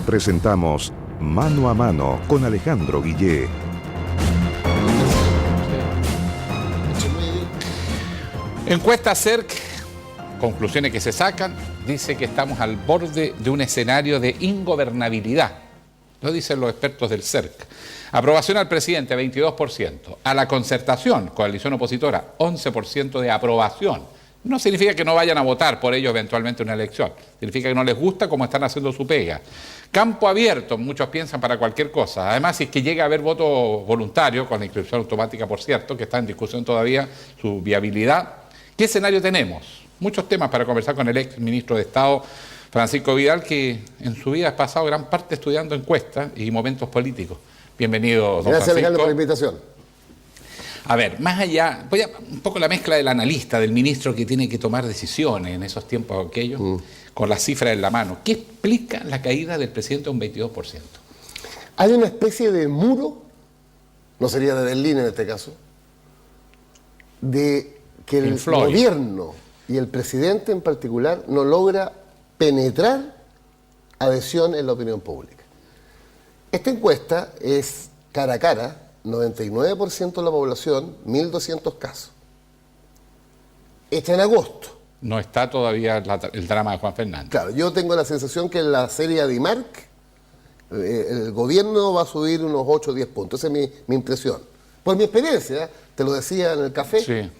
presentamos Mano a Mano con Alejandro Guillé. Encuesta CERC, conclusiones que se sacan, dice que estamos al borde de un escenario de ingobernabilidad. Lo dicen los expertos del CERC. Aprobación al presidente, 22%. A la concertación, coalición opositora, 11% de aprobación. No significa que no vayan a votar por ello eventualmente en una elección. Significa que no les gusta cómo están haciendo su pega. Campo abierto, muchos piensan para cualquier cosa. Además, si es que llega a haber voto voluntario, con la inscripción automática, por cierto, que está en discusión todavía su viabilidad, ¿qué escenario tenemos? Muchos temas para conversar con el ex ministro de Estado, Francisco Vidal, que en su vida ha pasado gran parte estudiando encuestas y momentos políticos. Bienvenido, don Gracias, Francisco. Alejandro, por la invitación. A ver, más allá, voy a un poco la mezcla del analista, del ministro que tiene que tomar decisiones en esos tiempos aquellos, con las cifras en la mano. ¿Qué explica la caída del presidente un 22%? Hay una especie de muro, no sería de Berlín en este caso, de que el gobierno y el presidente en particular no logra penetrar adhesión en la opinión pública. Esta encuesta es cara a cara, 99% de la población, 1.200 casos. Hecha en agosto. No está todavía el drama de Juan Fernández. Claro, yo tengo la sensación que en la serie Adimark el gobierno va a subir unos 8 o 10 puntos. Esa es mi impresión. Por mi experiencia, te lo decía en el café, sí.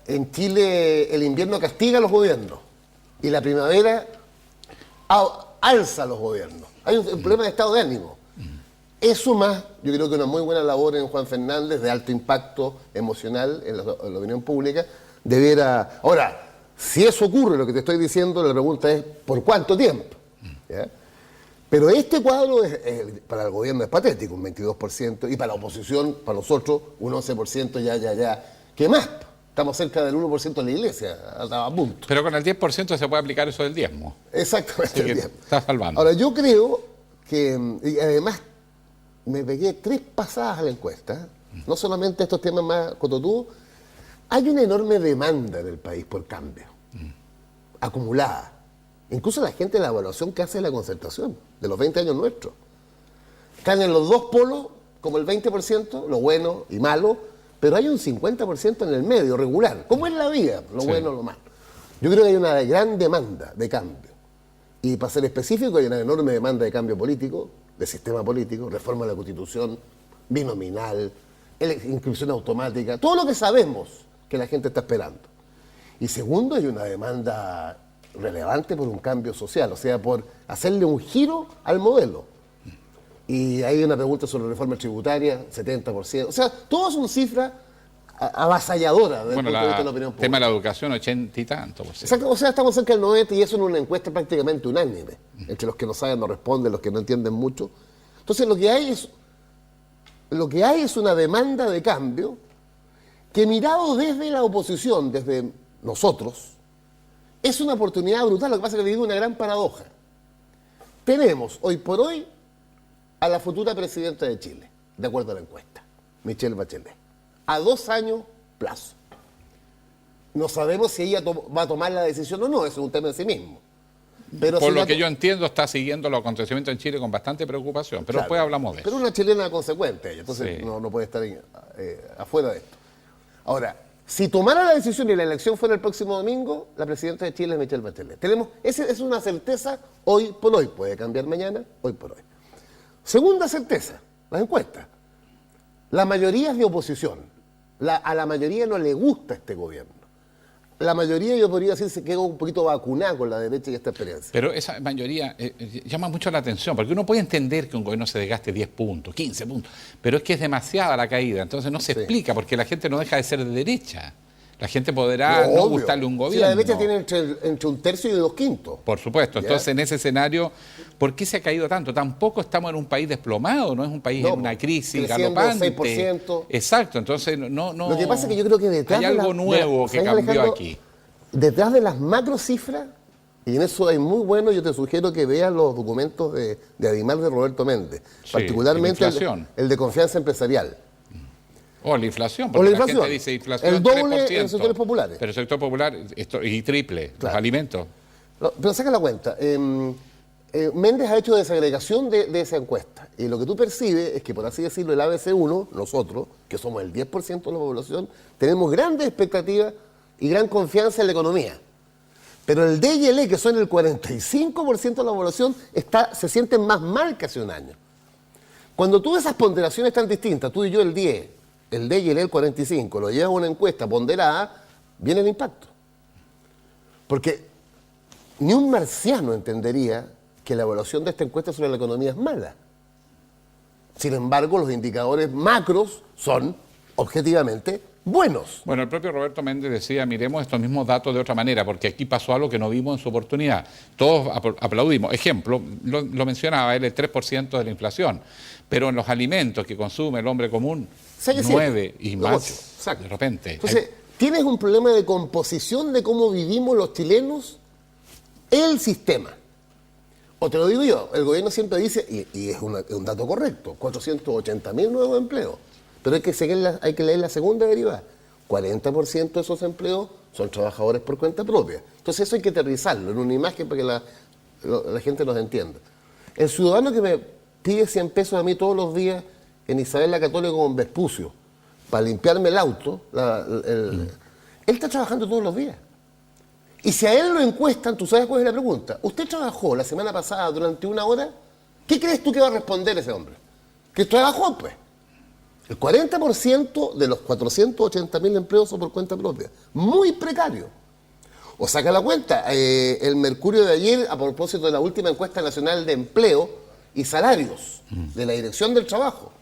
En Chile el invierno castiga a los gobiernos y la primavera alza a los gobiernos. Hay un problema de estado de ánimo. Eso más, yo creo que una muy buena labor en Juan Fernández, de alto impacto emocional en la opinión pública, debiera... Ahora, si eso ocurre, lo que te estoy diciendo, la pregunta es, ¿por cuánto tiempo? ¿Ya? Pero este cuadro para el gobierno es patético, un 22%, y para la oposición, para nosotros, un 11% ya. ¿Qué más? Estamos cerca del 1% de la iglesia, a punto. Pero con el 10% se puede aplicar eso del diezmo. Exactamente, el diezmo. Está salvando. Ahora, yo creo que, y además, me pegué 3 pasadas a la encuesta, no solamente estos temas más cototudos, hay una enorme demanda en el país por cambio, acumulada. Incluso la gente de la evaluación que hace la concertación, de los 20 años nuestros. Están en los dos polos, como el 20%, lo bueno y malo, pero hay un 50% en el medio, regular. ¿Cómo es la vida? Lo bueno, lo malo. Yo creo que hay una gran demanda de cambio. Y para ser específico, hay una enorme demanda de cambio político, de sistema político, reforma de la Constitución, binominal, inscripción automática, todo lo que sabemos que la gente está esperando. Y segundo, hay una demanda relevante por un cambio social, o sea, por hacerle un giro al modelo. Y hay una pregunta sobre reforma tributaria, 70%. O sea, todas son cifras avasalladoras desde el punto de vista de la opinión pública. El tema de la educación, 80 y tanto %. Exacto, o sea, estamos cerca del 90% y eso en una encuesta prácticamente unánime. Entre los que no saben no responden, los que no entienden mucho. Entonces lo que hay es una demanda de cambio que, mirado desde la oposición, desde nosotros, es una oportunidad brutal. Lo que pasa es que vive una gran paradoja. Tenemos hoy por hoy a la futura presidenta de Chile, de acuerdo a la encuesta, Michelle Bachelet, a 2 años plazo. No sabemos si ella va a tomar la decisión o no, eso es un tema en sí mismo. Pero por lo que yo entiendo, está siguiendo los acontecimientos en Chile con bastante preocupación, pero claro, después hablamos de eso. Pero una chilena consecuente, entonces sí, no puede estar afuera de esto. Ahora, si tomara la decisión y la elección fuera el próximo domingo, la presidenta de Chile es Michelle Bachelet. Esa es una certeza hoy por hoy, puede cambiar mañana, hoy por hoy. Segunda certeza, las encuestas. La mayoría es de oposición. A la mayoría no le gusta este gobierno. La mayoría, yo podría decir, se quedó un poquito vacunada con la derecha y esta experiencia. Pero esa mayoría llama mucho la atención, porque uno puede entender que un gobierno se desgaste 10 puntos, 15 puntos, pero es que es demasiada la caída, entonces no se explica, porque la gente no deja de ser de derecha. La gente podrá no gustarle un gobierno. Si la derecha tiene entre 1/3 y 2/5. Por supuesto. Entonces, en ese escenario, ¿por qué se ha caído tanto? Tampoco estamos en un país desplomado, no es un país en una crisis galopante. 6%. Exacto. Entonces, no. Lo que pasa es que yo creo que detrás hay algo nuevo que cambió aquí. Detrás de las macro cifras, y en eso hay muy bueno, yo te sugiero que veas los documentos de Adimark de Roberto Méndez, sí, particularmente el de confianza empresarial. O la inflación, porque la gente dice inflación el doble 3%, en sectores populares. Pero el sector popular, y triple, claro, los alimentos. No, pero saca la cuenta. Méndez ha hecho desagregación de esa encuesta. Y lo que tú percibes es que, por así decirlo, el ABC1, nosotros, que somos el 10% de la población, tenemos grandes expectativas y gran confianza en la economía. Pero el D y el E, que son el 45% de la población, se sienten más mal que hace un año. Cuando tú esas ponderaciones tan distintas, tú y yo el 10, el D y el E el 45, lo llevas a una encuesta ponderada, viene el impacto. Porque ni un marciano entendería que la evaluación de esta encuesta sobre la economía es mala. Sin embargo, los indicadores macros son objetivamente buenos. Bueno, el propio Roberto Méndez decía, miremos estos mismos datos de otra manera, porque aquí pasó algo que no vimos en su oportunidad. Todos aplaudimos. Ejemplo, lo mencionaba él, el 3% de la inflación, pero en los alimentos que consume el hombre común, 9 y más, de repente. Entonces, tienes un problema de composición de cómo vivimos los chilenos el sistema. O te lo digo yo, el gobierno siempre dice, y es un dato correcto, 480.000 nuevos empleos. Pero hay que leer la segunda derivada. 40% de esos empleos son trabajadores por cuenta propia. Entonces eso hay que aterrizarlo en una imagen para que la gente nos entienda. El ciudadano que me pide 100 pesos a mí todos los días en Isabel la Católica con Vespucio para limpiarme el auto, él está trabajando todos los días. Y si a él lo encuestan, tú sabes cuál es la pregunta. ¿Usted trabajó la semana pasada durante 1 hora? ¿Qué crees tú que va a responder ese hombre? Que trabajó, pues. El 40% de los 480.000 empleos son por cuenta propia. Muy precario. O saca la cuenta, el Mercurio de ayer, a propósito de la última encuesta nacional de empleo y salarios de la Dirección del Trabajo,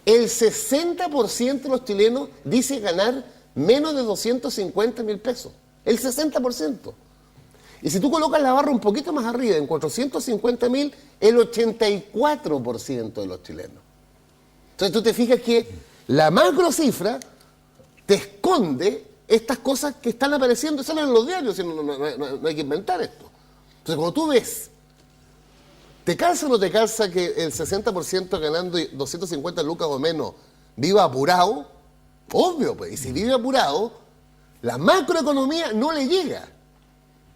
el 60% de los chilenos dice ganar menos de 250.000 pesos. El 60%. Y si tú colocas la barra un poquito más arriba, en 450.000, el 84% de los chilenos. Entonces tú te fijas que la macro cifra te esconde estas cosas que están apareciendo, salen en los diarios, no hay que inventar esto. Entonces cuando tú ves, ¿te calza o no te calza que el 60% ganando 250 lucas o menos viva apurado? Obvio, pues, y si vive apurado, la macroeconomía no le llega.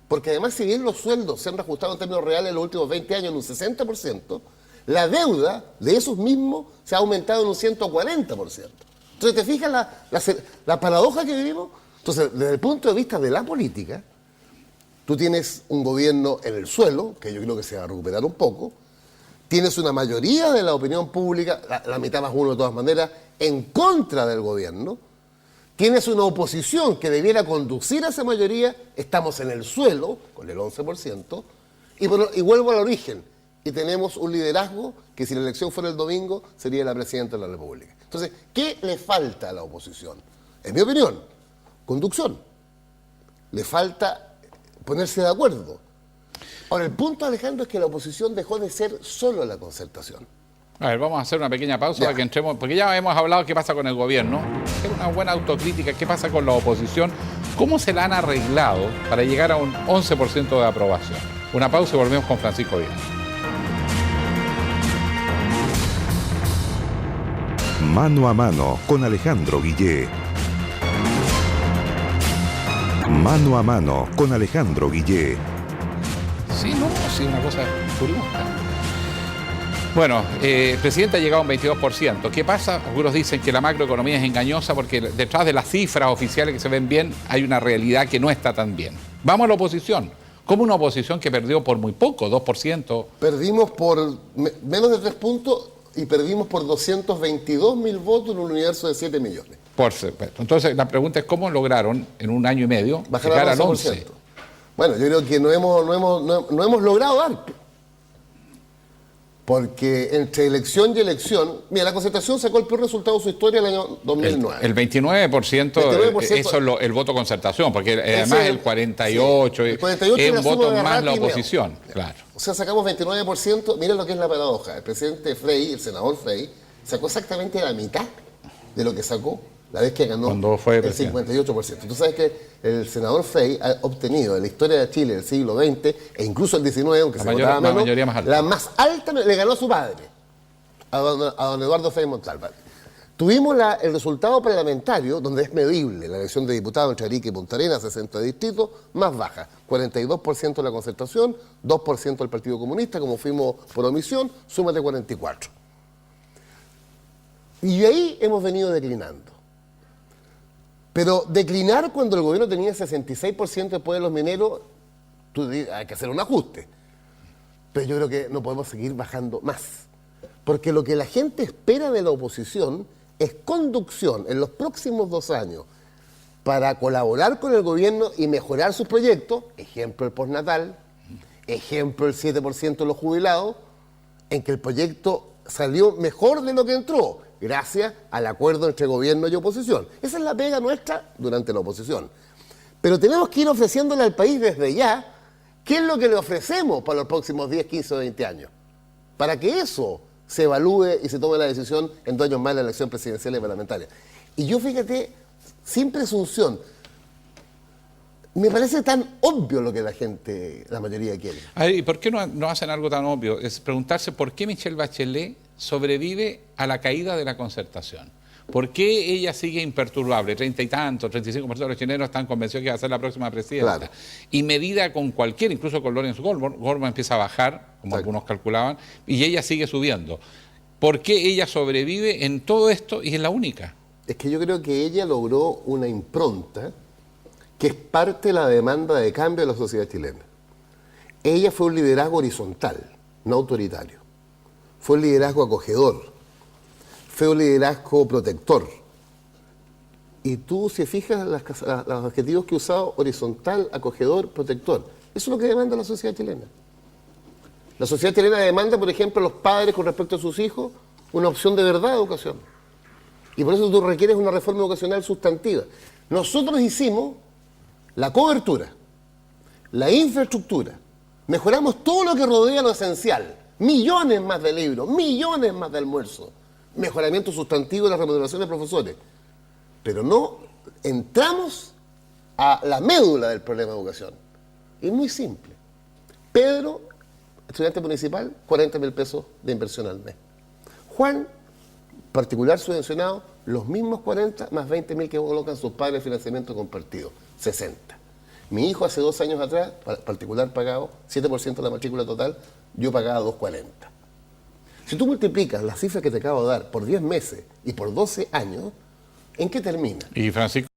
Porque además, si bien los sueldos se han reajustado en términos reales en los últimos 20 años en un 60%, la deuda de esos mismos se ha aumentado en un 140%. Entonces, ¿te fijas la paradoja que vivimos? Entonces, desde el punto de vista de la política, tú tienes un gobierno en el suelo, que yo creo que se va a recuperar un poco, tienes una mayoría de la opinión pública, la mitad más uno de todas maneras, en contra del gobierno, tienes una oposición que debiera conducir a esa mayoría, estamos en el suelo, con el 11%, y vuelvo al origen, y tenemos un liderazgo que si la elección fuera el domingo, sería la presidenta de la República. Entonces, ¿qué le falta a la oposición? En mi opinión, conducción. Le falta ponerse de acuerdo. Ahora, el punto, Alejandro, es que la oposición dejó de ser solo la concertación. A ver, vamos a hacer una pequeña pausa para que entremos, porque ya hemos hablado qué pasa con el gobierno, hacer una buena autocrítica, qué pasa con la oposición, cómo se la han arreglado para llegar a un 11% de aprobación. Una pausa y volvemos con Francisco Vidal. Mano a mano con Alejandro Guillé. Mano a mano con Alejandro Guillé. Sí, una cosa curiosa. Bueno, el presidente ha llegado a un 22%. ¿Qué pasa? Algunos dicen que la macroeconomía es engañosa porque detrás de las cifras oficiales que se ven bien hay una realidad que no está tan bien. Vamos a la oposición. ¿Cómo una oposición que perdió por muy poco, 2%? Perdimos por menos de 3 puntos y perdimos por 222.000 votos en un universo de 7 millones. Por supuesto. Entonces la pregunta es cómo lograron en un año y medio llegar al 11%. Bueno, yo creo que no hemos logrado dar. Porque entre elección y elección, mira, la concertación sacó el peor resultado de su historia en el año 2009. El 29%, eso es el voto concertación, porque además el 48%, el 48 es un voto más Rati la oposición, claro. O sea, sacamos 29%, mira lo que es la paradoja. El presidente Frey, el senador Frey, sacó exactamente la mitad de lo que sacó la vez que ganó cuando fue el 58%. Tú sabes que el senador Frey ha obtenido en la historia de Chile del siglo XX e incluso el XIX, aunque se votaba menos, mayoría más alta. La más alta le ganó a su padre, a don Eduardo Frei Montalva. Tuvimos el resultado parlamentario, donde es medible la elección de diputados entre Arica y Punta Arenas, 60 distritos, más baja. 42% de la Concertación, 2% del Partido Comunista, como fuimos por omisión, súmate 44. Y ahí hemos venido declinando. Pero declinar cuando el gobierno tenía 66% después de los mineros, hay que hacer un ajuste. Pero yo creo que no podemos seguir bajando más. Porque lo que la gente espera de la oposición es conducción en los próximos 2 años para colaborar con el gobierno y mejorar sus proyectos, ejemplo el postnatal, ejemplo el 7% de los jubilados, en que el proyecto salió mejor de lo que entró, gracias al acuerdo entre gobierno y oposición. Esa es la pega nuestra durante la oposición. Pero tenemos que ir ofreciéndole al país desde ya qué es lo que le ofrecemos para los próximos 10, 15 o 20 años, para que eso se evalúe y se tome la decisión en 2 años más de la elección presidencial y parlamentaria. Y yo, fíjate, sin presunción, me parece tan obvio lo que la mayoría quiere. ¿Y por qué no hacen algo tan obvio? Es preguntarse por qué Michelle Bachelet sobrevive a la caída de la Concertación. ¿Por qué ella sigue imperturbable? 30 y tantos, 35% de los chilenos están convencidos que va a ser la próxima presidenta. Claro. Y medida con cualquiera, incluso con Lawrence Goldman empieza a bajar, como algunos calculaban, y ella sigue subiendo. ¿Por qué ella sobrevive en todo esto y es la única? Es que yo creo que ella logró una impronta que es parte de la demanda de cambio de la sociedad chilena. Ella fue un liderazgo horizontal, no autoritario. Fue un liderazgo acogedor. Fue un liderazgo protector. Y tú, si fijas los adjetivos que he usado, horizontal, acogedor, protector, eso es lo que demanda la sociedad chilena. La sociedad chilena demanda, por ejemplo, a los padres con respecto a sus hijos, una opción de verdad de educación. Y por eso tú requieres una reforma educacional sustantiva. Nosotros hicimos la cobertura, la infraestructura, mejoramos todo lo que rodea lo esencial, millones más de libros, millones más de almuerzos, mejoramiento sustantivo de la remuneración de profesores, pero no entramos a la médula del problema de educación. Es muy simple. Pedro, estudiante municipal, 40.000 pesos de inversión al mes. Juan, particular subvencionado, los mismos 40 más 20.000 que colocan sus padres en financiamiento compartido, 60. Mi hijo hace 2 años atrás, particular pagado, 7% de la matrícula total, yo pagaba 2.40. Si tú multiplicas las cifras que te acabo de dar por 10 meses y por 12 años, ¿en qué termina? Y Francisco